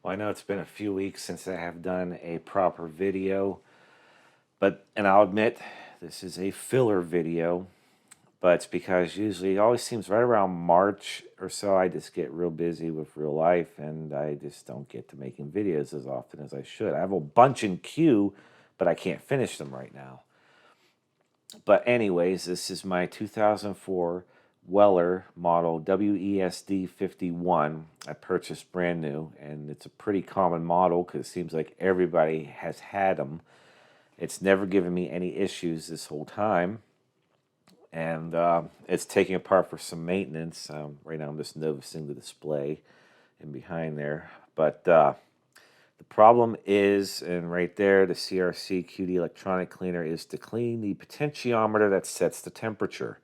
Well, I know it's been a few weeks since I have done a proper video, and I'll admit this is a filler video, but it's because usually it always seems right around March or so I just get real busy with real life and I just don't get to making videos as often as I should. I have a bunch in queue, but I can't finish them right now. But anyways, this is my 2004 Weller model WESD51. I purchased brand new, and it's a pretty common model because it seems like everybody has had them. It's never given me any issues this whole time, and it's taking apart for some maintenance. Right now I'm just noticing the display in behind there, but the problem is, and right there, the CRC QD electronic cleaner is to clean the potentiometer that sets the temperature.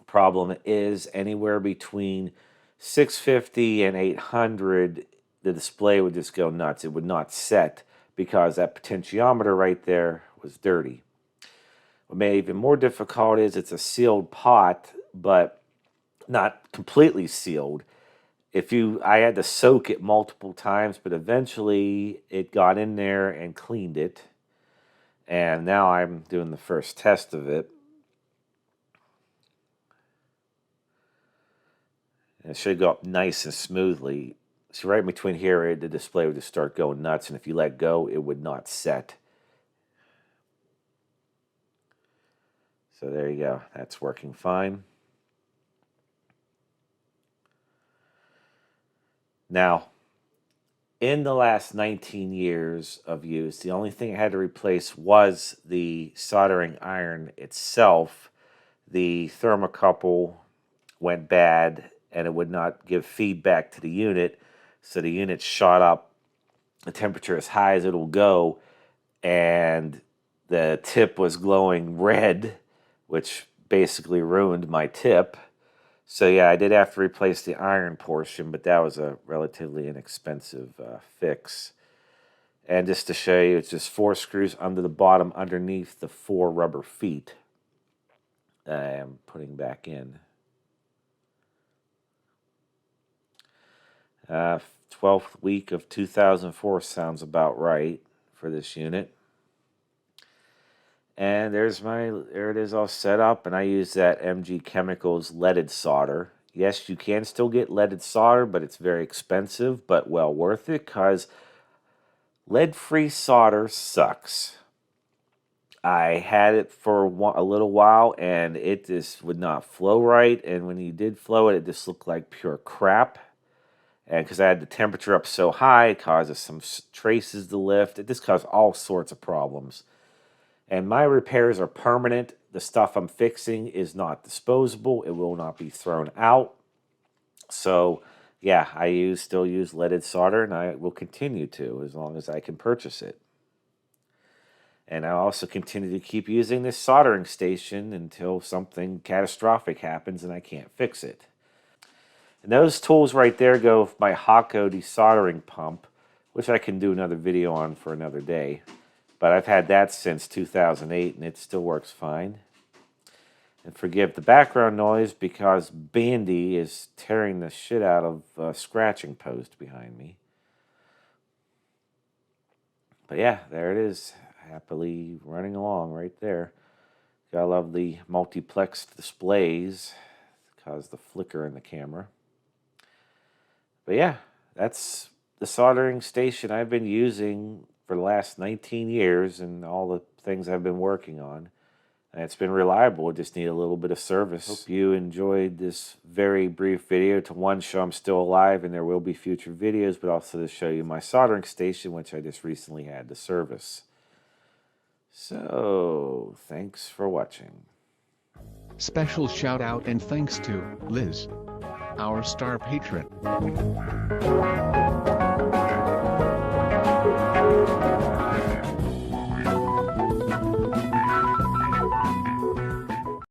Problem is, anywhere between 650 and 800, the display would just go nuts. It would not set because that potentiometer right there was dirty. What made it even more difficult is it's a sealed pot, but not completely sealed. I had to soak it multiple times, but eventually it got in there and cleaned it. And now I'm doing the first test of it. And it should go up nice and smoothly. See, right in between here, the display would just start going nuts, and if you let go, it would not set. So there you go. That's working fine. Now, in the last 19 years of use, the only thing I had to replace was the soldering iron itself. The thermocouple went bad, and it would not give feedback to the unit, so the unit shot up the temperature as high as it'll go, and the tip was glowing red, which basically ruined my tip. So yeah, I did have to replace the iron portion, but that was a relatively inexpensive fix. And just to show you, it's just 4 screws under the bottom underneath the 4 rubber feet I am putting back in. 12th week of 2004 sounds about right for this unit. And there it is all set up, and I use that MG Chemicals leaded solder. Yes, you can still get leaded solder, but it's very expensive, but well worth it, because lead-free solder sucks. I had it for a little while, and it just would not flow right, and when you did flow it, it just looked like pure crap. And because I had the temperature up so high, it causes some traces to lift. It just caused all sorts of problems. And my repairs are permanent. The stuff I'm fixing is not disposable. It will not be thrown out. So, yeah, I still use leaded solder, and I will continue to as long as I can purchase it. And I also continue to keep using this soldering station until something catastrophic happens and I can't fix it. And those tools right there go with my Hako desoldering pump, which I can do another video on for another day. But I've had that since 2008, and it still works fine. And forgive the background noise because Bandy is tearing the shit out of a scratching post behind me. But yeah, there it is, happily running along right there. Gotta love the multiplexed displays, cause the flicker in the camera. But yeah, that's the soldering station I've been using for the last 19 years and all the things I've been working on. And it's been reliable, it just need a little bit of service. Hope you enjoyed this very brief video to, one, show I'm still alive and there will be future videos, but also to show you my soldering station, which I just recently had to service. So, thanks for watching. Special shout out and thanks to Liz, our star patron.